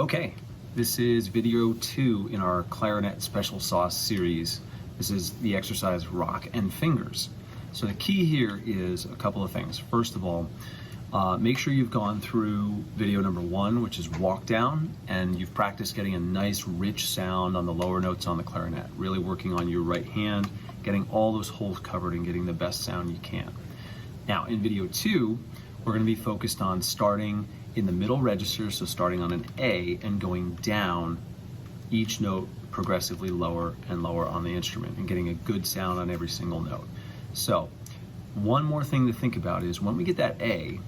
Okay, this is video 2 in our Clarinet Special Sauce series. This is the exercise Rock and Fingers. So the key here is a couple of things. First of all, make sure you've gone through video number 1, which is walk down, and you've practiced getting a nice rich sound on the lower notes on the clarinet, really working on your right hand, getting all those holes covered and getting the best sound you can. Now in video 2, we're going to be focused on starting in the middle register, so starting on an A and going down each note progressively lower and lower on the instrument and getting a good sound on every single note. So one more thing to think about is when we get that A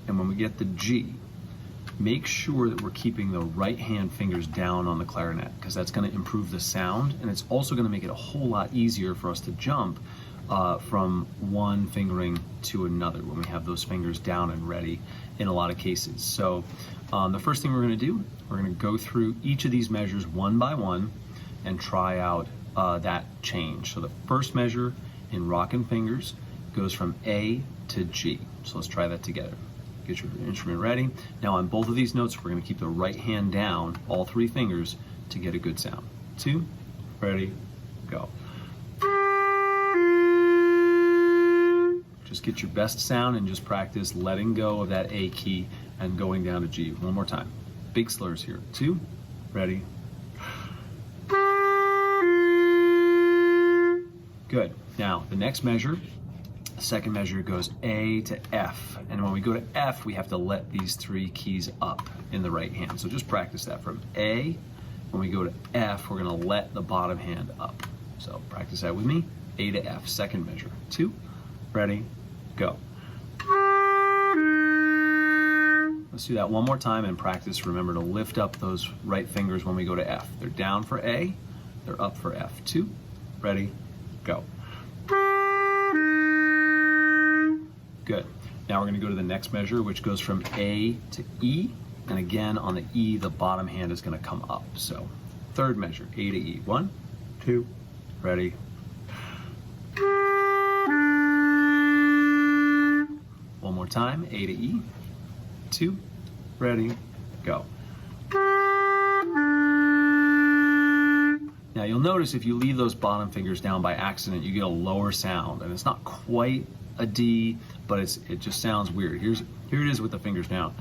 and when we get the G, make sure that we're keeping the right hand fingers down on the clarinet, because that's going to improve the sound, and it's also going to make it a whole lot easier for us to jump from one fingering to another when we have those fingers down and ready in a lot of cases. So the first thing we're going to do, we're going to go through each of these measures one by one and try out that change. So the first measure in Rock and Fingers goes from A to G. So let's try that together. Get your instrument ready. Now on both of these notes, we're going to keep the right hand down, all 3 fingers, to get a good sound. 2, ready, go. Just get your best sound and just practice letting go of that A key and going down to G. One more time. Big slurs here. 2, ready. Good. Now the next measure, the second measure, goes A to F. And when we go to F, we have to let these 3 keys up in the right hand. So just practice that. From A, when we go to F, we're going to let the bottom hand up. So practice that with me. A to F, second measure. 2, ready, go. Let's do that one more time and practice. Remember to lift up those right fingers when we go to F. They're down for A, they're up for F. 2, ready, go. Good. Now we're going to go to the next measure, which goes from A to E. And again, on the E, the bottom hand is going to come up. So third measure, A to E. 1, 2, ready. One more time, A to E. 2, ready, go. Now you'll notice if you leave those bottom fingers down by accident, you get a lower sound, and it's not quite a D, but it just sounds weird. Here it is with the fingers down.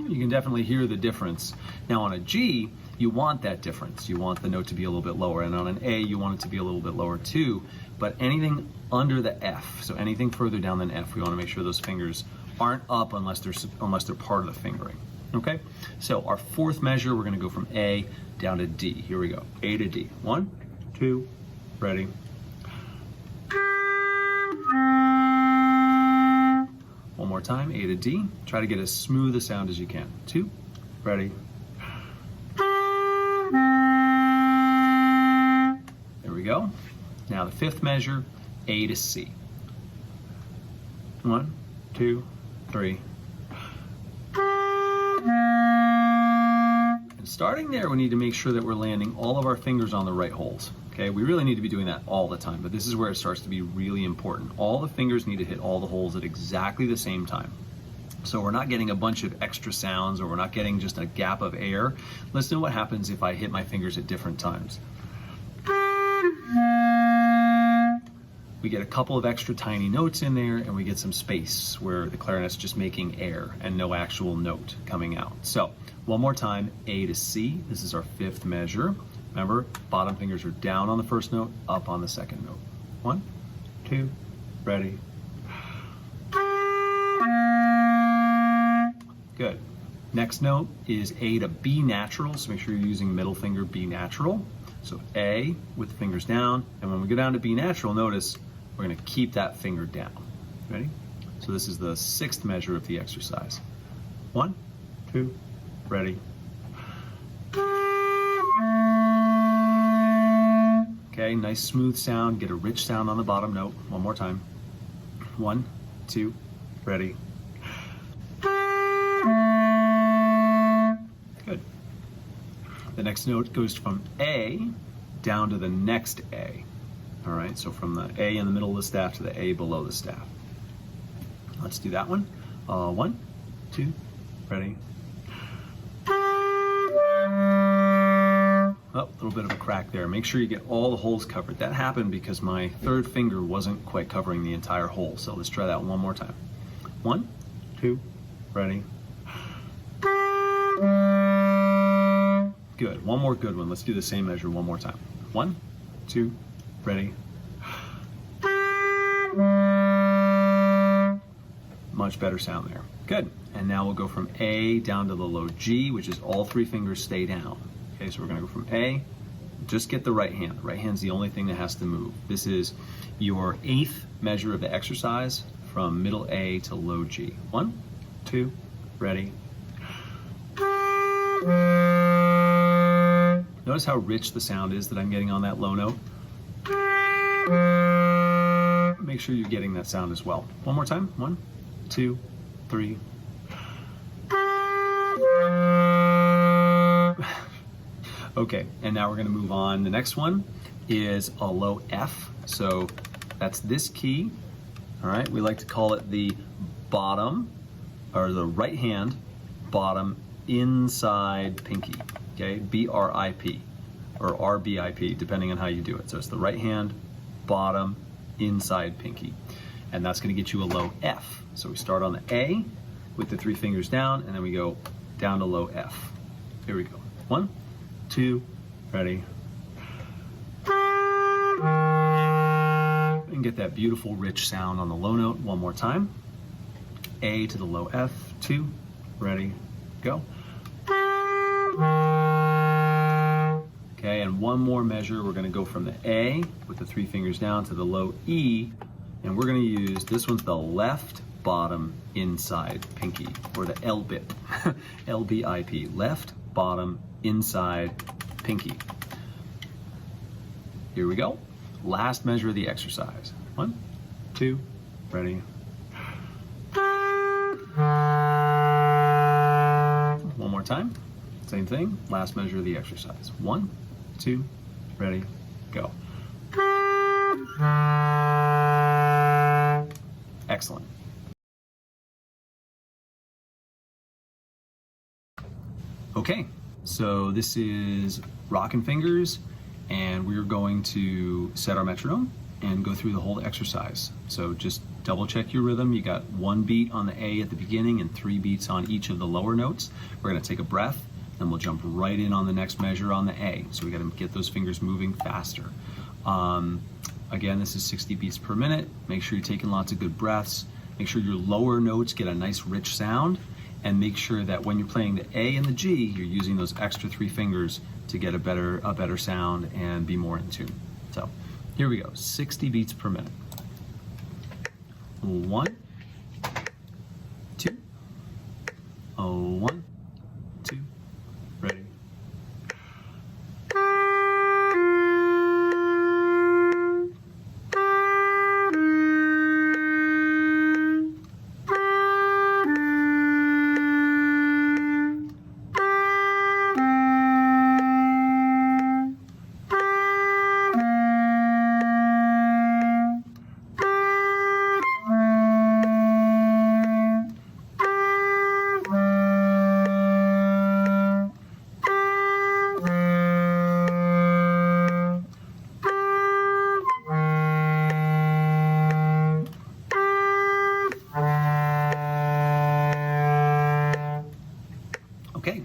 You can definitely hear the difference. Now on a G, you want that difference. You want the note to be a little bit lower, and on an A, you want it to be a little bit lower too. But anything under the F, so anything further down than F, we want to make sure those fingers aren't up unless they're part of the fingering. Okay, so our fourth measure, we're going to go from A down to D. Here we go. A to D. 1, 2, ready. One more time. A to D. Try to get as smooth a sound as you can. 2, ready. There we go. Now the fifth measure, A to C. 1, 2, 3. Starting there, we need to make sure that we're landing all of our fingers on the right holes. Okay, we really need to be doing that all the time, but this is where it starts to be really important. All the fingers need to hit all the holes at exactly the same time. So we're not getting a bunch of extra sounds, or we're not getting just a gap of air. Listen to what happens if I hit my fingers at different times. We get a couple of extra tiny notes in there, and we get some space where the clarinet's just making air and no actual note coming out. So one more time, A to C. This is our fifth measure. Remember, bottom fingers are down on the first note, up on the second note. 1, 2, ready. Good. Next note is A to B natural, so make sure you're using middle finger B natural. So A with the fingers down, and when we go down to B natural, notice we're going to keep that finger down. Ready? So this is the 6th measure of the exercise. 1, 2, ready. Okay, nice smooth sound. Get a rich sound on the bottom note. One more time. 1, 2, ready. Good. The next note goes from A down to the next A. All right, so from the A in the middle of the staff to the A below the staff. Let's do that one. 1, 2, ready. Oh, a little bit of a crack there. Make sure you get all the holes covered. That happened because my third finger wasn't quite covering the entire hole. So let's try that one more time. 1, 2, ready. Good. One more good one. Let's do the same measure one more time. 1, 2, ready. Much better sound there. Good. And now we'll go from A down to the low G, which is all three fingers stay down. Okay, so we're going to go from A. Just get the right hand. The right hand's the only thing that has to move. This is your 8th measure of the exercise from middle A to low G. 1, 2, ready. Notice how rich the sound is that I'm getting on that low note. Make sure you're getting that sound as well. One more time. 1, 2, 3. Okay, and now we're going to move on. The next one is a low F. So that's this key. All right, we like to call it the bottom, or the right hand bottom inside pinky. Okay, B-R-I-P or R-B-I-P, depending on how you do it. So it's the right hand bottom inside pinky. And that's going to get you a low F. So we start on the A with the 3 fingers down, and then we go down to low F. Here we go. 1, 2, ready. And get that beautiful rich sound on the low note one more time. A to the low F, 2, ready, go. Okay, and one more measure. We're going to go from the A with the 3 fingers down to the low E, and we're going to use, this one's the left bottom inside pinky, or the L-bip, L-B-I-P, left bottom inside pinky. Here we go. Last measure of the exercise. 1, 2, ready. One more time. Same thing. Last measure of the exercise. 1, 2, ready, go. Excellent. Okay, so this is Rockin' Fingers, and we're going to set our metronome and go through the whole exercise. So just double check your rhythm. You got 1 beat on the A at the beginning and 3 beats on each of the lower notes. We're going to take a breath, then we'll jump right in on the next measure on the A. So we got to get those fingers moving faster. Again, this is 60 beats per minute. Make sure you're taking lots of good breaths. Make sure your lower notes get a nice rich sound, and make sure that when you're playing the A and the G, you're using those extra 3 fingers to get a better sound and be more in tune. So here we go, 60 beats per minute. 1, 2, 1, 2, ready. Okay,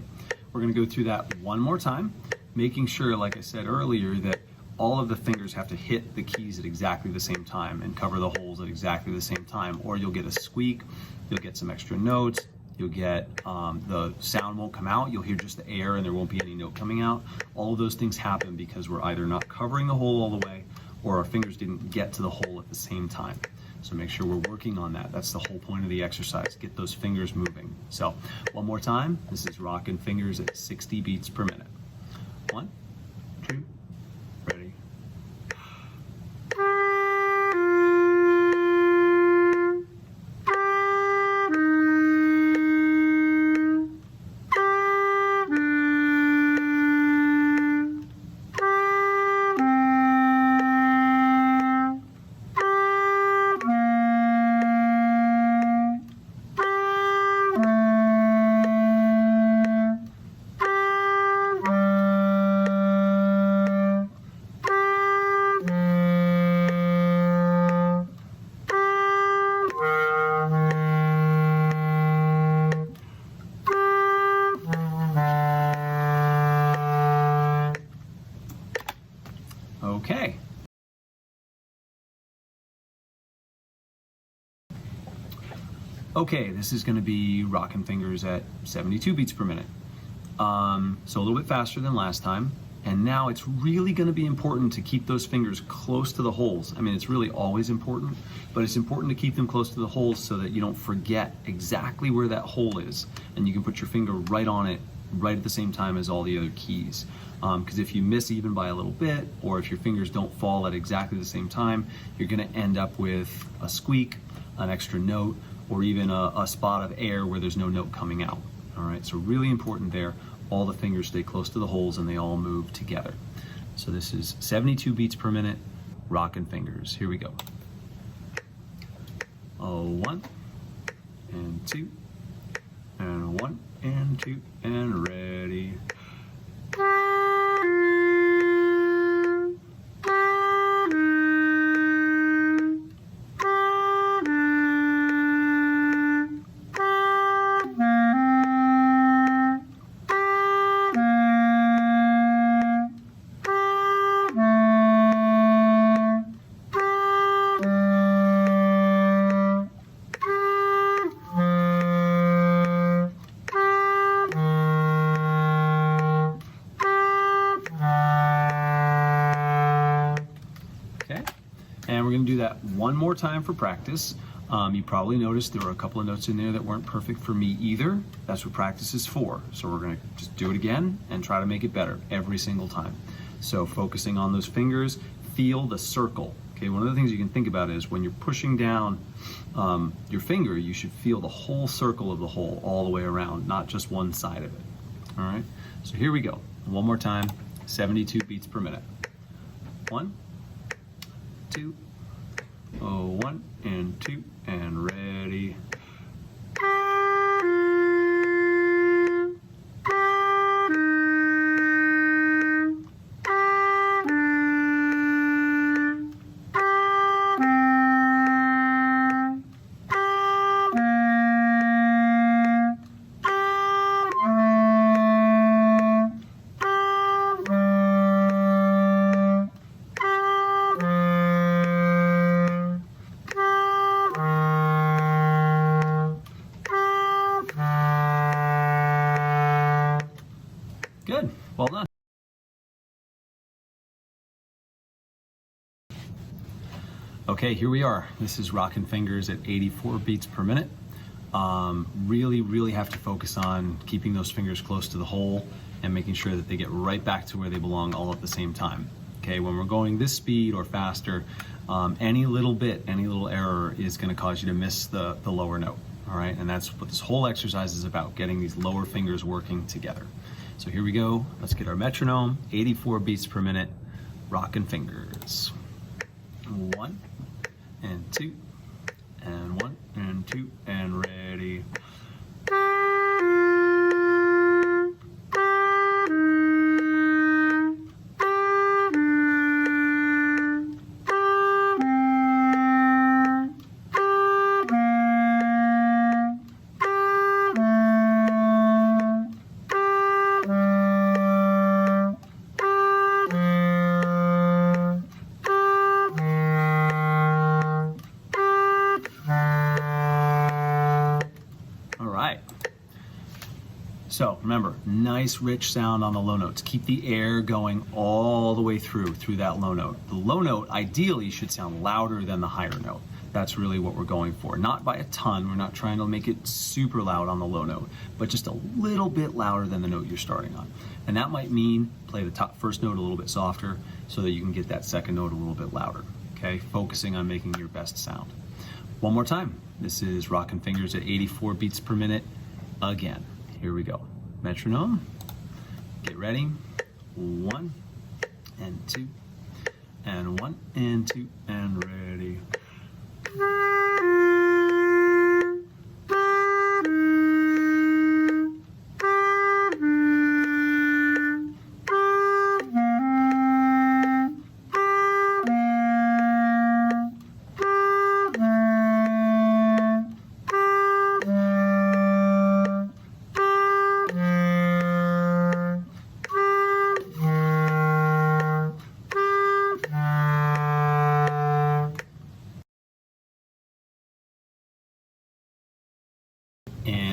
we're going to go through that one more time, making sure, like I said earlier, that all of the fingers have to hit the keys at exactly the same time and cover the holes at exactly the same time, or you'll get a squeak, you'll get some extra notes, you'll get the sound won't come out, you'll hear just the air and there won't be any note coming out. All of those things happen because we're either not covering the hole all the way or our fingers didn't get to the hole at the same time. So make sure we're working on that. That's the whole point of the exercise. Get those fingers moving. So one more time. This is Rockin' Fingers at 60 beats per minute. 1, 2, ready. Okay, this is going to be rocking fingers at 72 beats per minute. So a little bit faster than last time. And now it's really going to be important to keep those fingers close to the holes. I mean, it's really always important, but it's important to keep them close to the holes so that you don't forget exactly where that hole is. And you can put your finger right on it, right at the same time as all the other keys. Because if you miss even by a little bit, or if your fingers don't fall at exactly the same time, you're going to end up with a squeak, an extra note, or even a spot of air where there's no note coming out. All right, so really important there. All the fingers stay close to the holes and they all move together. So this is 72 beats per minute, rockin' fingers. Here we go. 1 and 2 and 1 and 2 and ready. And we're going to do that one more time for practice. You probably noticed there were a couple of notes in there that weren't perfect for me either. That's what practice is for. So we're going to just do it again and try to make it better every single time. So focusing on those fingers, feel the circle. Okay, one of the things you can think about is when you're pushing down your finger, you should feel the whole circle of the hole all the way around, not just one side of it. All right, so here we go. One more time, 72 beats per minute. 1, 2, 1 and 2 and ready. Good, well done. Okay, here we are. This is rockin' fingers at 84 beats per minute. Really have to focus on keeping those fingers close to the hole and making sure that they get right back to where they belong all at the same time. Okay, when we're going this speed or faster, any little error is gonna cause you to miss the lower note. All right, and that's what this whole exercise is about, getting these lower fingers working together. So here we go, let's get our metronome, 84 beats per minute, rockin' fingers. 1 and 2 and 1 and 2 and ready. So remember, nice rich sound on the low notes. Keep the air going all the way through that low note. The low note ideally should sound louder than the higher note. That's really what we're going for. Not by a ton, we're not trying to make it super loud on the low note, but just a little bit louder than the note you're starting on. And that might mean play the first note a little bit softer so that you can get that second note a little bit louder, okay? Focusing on making your best sound. One more time. This is rockin' fingers at 84 beats per minute again. Here we go. Metronome, get ready. 1 and 2 and 1 and 2 and ready.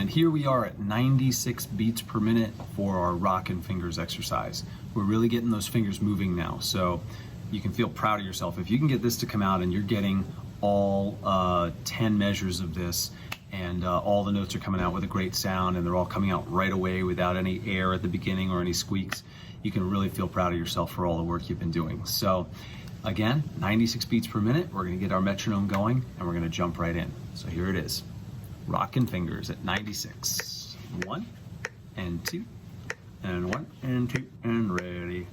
And here we are at 96 beats per minute for our rock and fingers exercise. We're really getting those fingers moving now, so you can feel proud of yourself. If you can get this to come out and you're getting all 10 measures of this, and all the notes are coming out with a great sound, and they're all coming out right away without any air at the beginning or any squeaks, you can really feel proud of yourself for all the work you've been doing. So again, 96 beats per minute, we're gonna get our metronome going, and we're gonna jump right in. So here it is. Rock and fingers at 96. 1 and 2 and 1 and 2 and ready.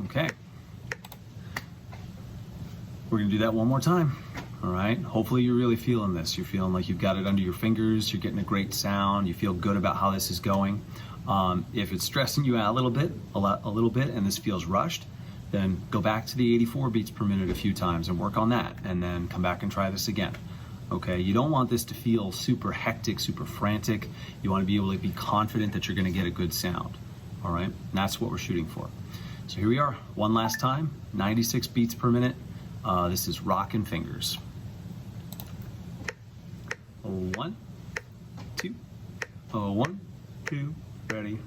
Okay, we're gonna do that one more time. All right, hopefully you're really feeling this. You're feeling like you've got it under your fingers, you're getting a great sound, you feel good about how this is going. If it's stressing you out a little bit, and this feels rushed, then go back to the 84 beats per minute a few times and work on that, and then come back and try this again. Okay, you don't want this to feel super hectic, super frantic. You wanna be able to be confident that you're gonna get a good sound. All right, and that's what we're shooting for. So here we are, one last time, 96 beats per minute. This is rock and fingers. 1, 2, 1, 2, ready.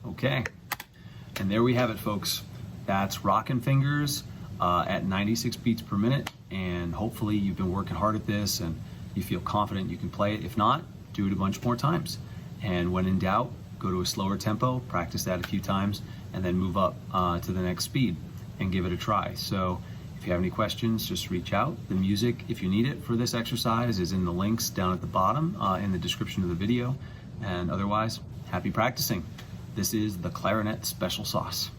Okay, and there we have it, folks. That's rock and fingers at 96 beats per minute, and hopefully you've been working hard at this and you feel confident you can play it. If not, do it a bunch more times. And when in doubt, go to a slower tempo, practice that a few times, and then move up to the next speed and give it a try. So if you have any questions, just reach out. The music, if you need it for this exercise, is in the links down at the bottom in the description of the video. And otherwise, happy practicing. This is the Clarinet Special Sauce.